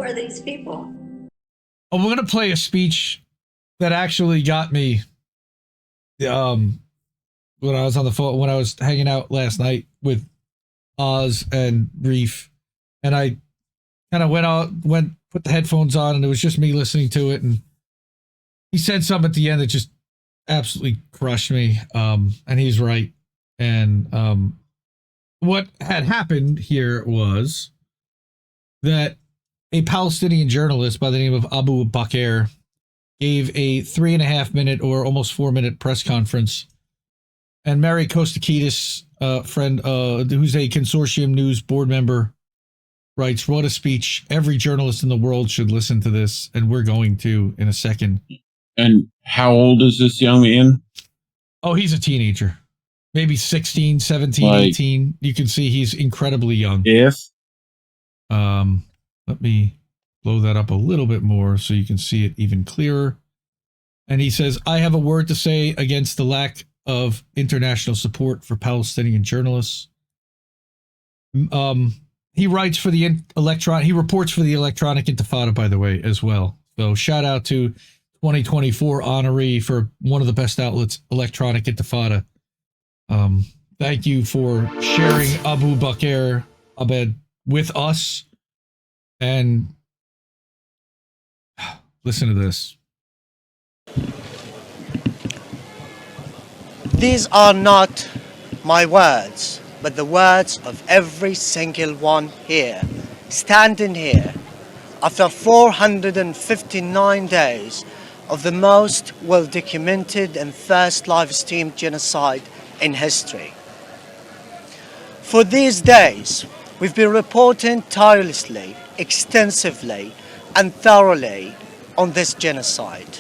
are these people? Oh, we're gonna play a speech that actually got me. When I was on the phone, when I was hanging out last night with Oz and Reef, and I kind of put the headphones on, and it was just me listening to it, and he said something at the end that just absolutely crushed me. And he's right. And what had happened here was that a Palestinian journalist by the name of Abubaker gave a 3.5 minute or almost 4 minute press conference. And Mary Kostakidis, friend, who's a Consortium News board member, writes, wrote a speech. Every journalist in the world should listen to this, and we're going to in a second. And how old is this young man? Oh, he's a teenager. Maybe 16, 17, 18. You can see he's incredibly young. Yes. Let me blow that up a little bit more so you can see it even clearer. And he says, I have a word to say against the lack of international support for Palestinian journalists. He writes for the he reports for the Electronic Intifada, by the way, as well. So shout out to 2024 honoree for one of the best outlets, Electronic Intifada. Thank you for sharing Abubaker Abed with us. And listen to this. These are not my words, but the words of every single one here, standing here after 459 days of the most well-documented and first live-streamed genocide in history. For these days, we've been reporting tirelessly, extensively, and thoroughly on this genocide.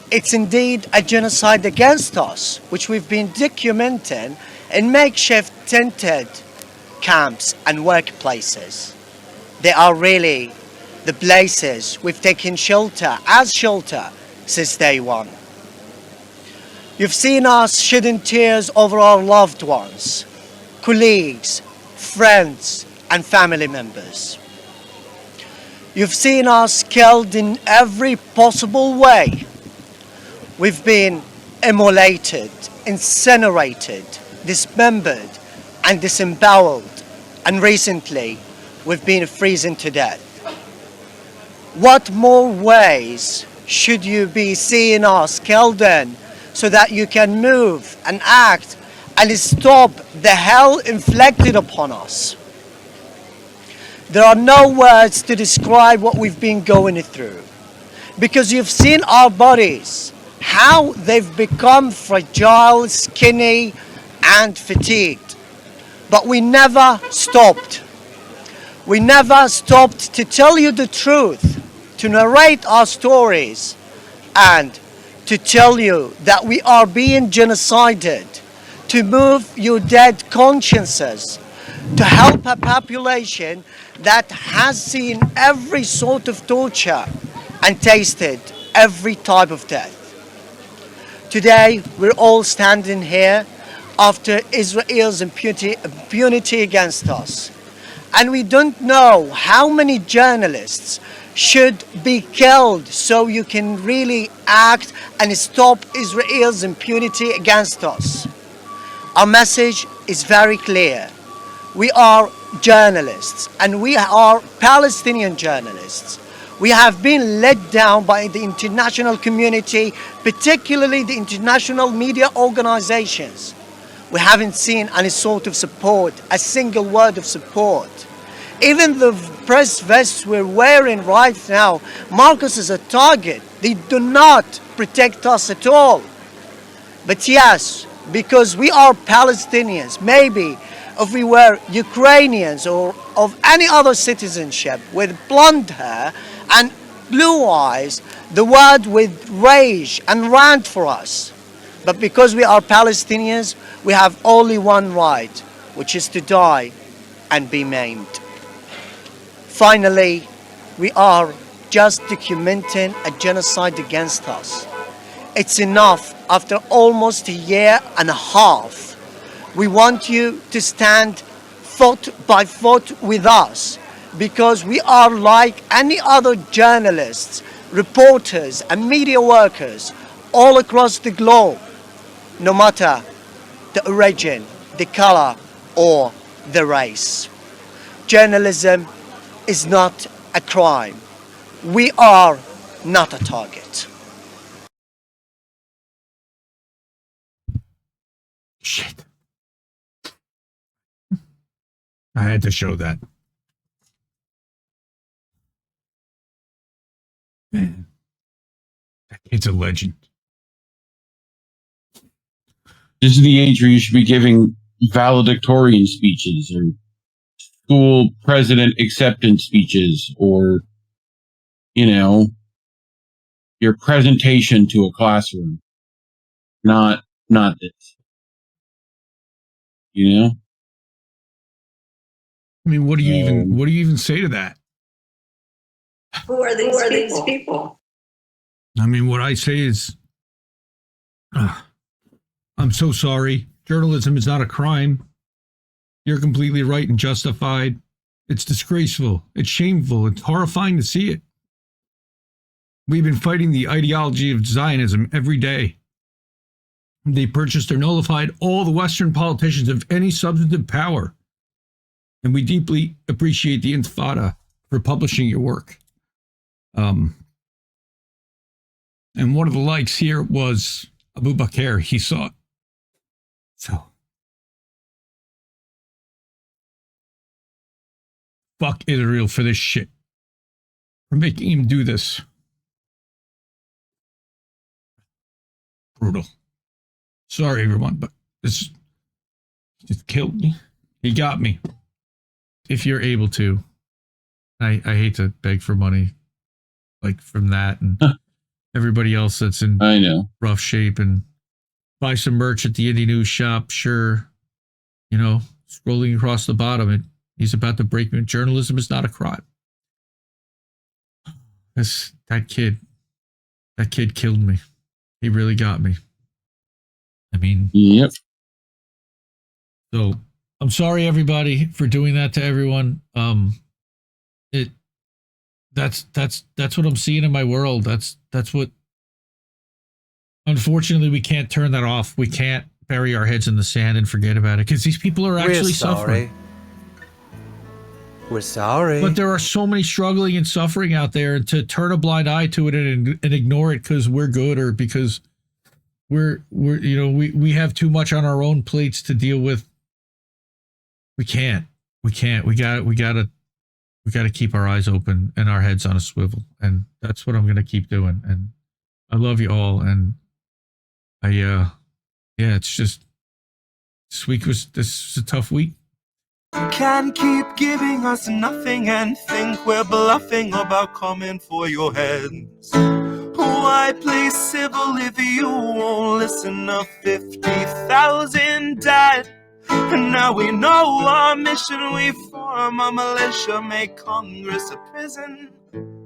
It's indeed a genocide against us, which we've been documenting in makeshift tented camps and workplaces. They are really the places we've taken shelter since day one. You've seen us shedding tears over our loved ones, colleagues, friends, and family members. You've seen us killed in every possible way. We've been immolated, incinerated, dismembered, and disemboweled, and recently we've been freezing to death. What more ways should you be seeing us killed in so that you can move and act and stop the hell inflicted upon us? There are no words to describe what we've been going through, because you've seen our bodies, how they've become fragile, skinny, and fatigued. But we never stopped. We never stopped to tell you the truth, to narrate our stories, and to tell you that we are being genocided, to move your dead consciences, to help a population that has seen every sort of torture and tasted every type of death. Today, we're all standing here after Israel's impunity against us. And we don't know how many journalists should be killed so you can really act and stop Israel's impunity against us. Our message is very clear. We are journalists, and we are Palestinian journalists. We have been let down by the international community, particularly the international media organizations. We haven't seen any sort of support, a single word of support. Even the press vests we're wearing right now mark us as a target. They do not protect us at all. But yes, because we are Palestinians, maybe if we were Ukrainians or of any other citizenship with blonde hair and blue eyes, the world would rage and rant for us. But because we are Palestinians, we have only one right, which is to die and be maimed. Finally, we are just documenting a genocide against us. It's enough after almost 1.5 years. We want you to stand foot by foot with us because we are like any other journalists, reporters, and media workers all across the globe, no matter the origin, the color, or the race. Journalism is not a crime. We are not a target. Shit. I had to show that. Man, that kid's a legend. This is the age where you should be giving valedictorian speeches or school president acceptance speeches or, you know, your presentation to a classroom. Not this. You know? I mean, what do you even say to that? Who are these people? I mean, what I say is, I'm so sorry. Journalism is not a crime. You're completely right and justified. It's disgraceful. It's shameful. It's horrifying to see it. We've been fighting the ideology of Zionism every day. They purchased or nullified all the Western politicians of any substantive power. And we deeply appreciate the Intifada for publishing your work. And one of the likes here was Abubaker. He saw it. So, fuck Israel for this shit. For making him do this. Brutal. Sorry, everyone, but this just killed me. He got me. If you're able to, I hate to beg for money, like from that and everybody else that's in rough shape, and buy some merch at the Indie News shop. Sure, you know, scrolling across the bottom, he's about to break me. Journalism is not a crime. That kid killed me. He really got me. I mean, yep. So I'm sorry, everybody, for doing that to everyone. That's what I'm seeing in my world. That's what. Unfortunately, we can't turn that off. We can't bury our heads in the sand and forget about it because these people are actually suffering. We're sorry. But there are so many struggling and suffering out there, and to turn a blind eye to it and ignore it because we're good or because we're we have too much on our own plates to deal with. We can't. We gotta keep our eyes open and our heads on a swivel, and that's what I'm gonna keep doing. And I love you all, and it's just this was a tough week. You can't keep giving us nothing and think we're bluffing about coming for your heads. Why play civil if you won't listen? 50,000 died, and now we know our mission. We form a militia, make Congress a prison.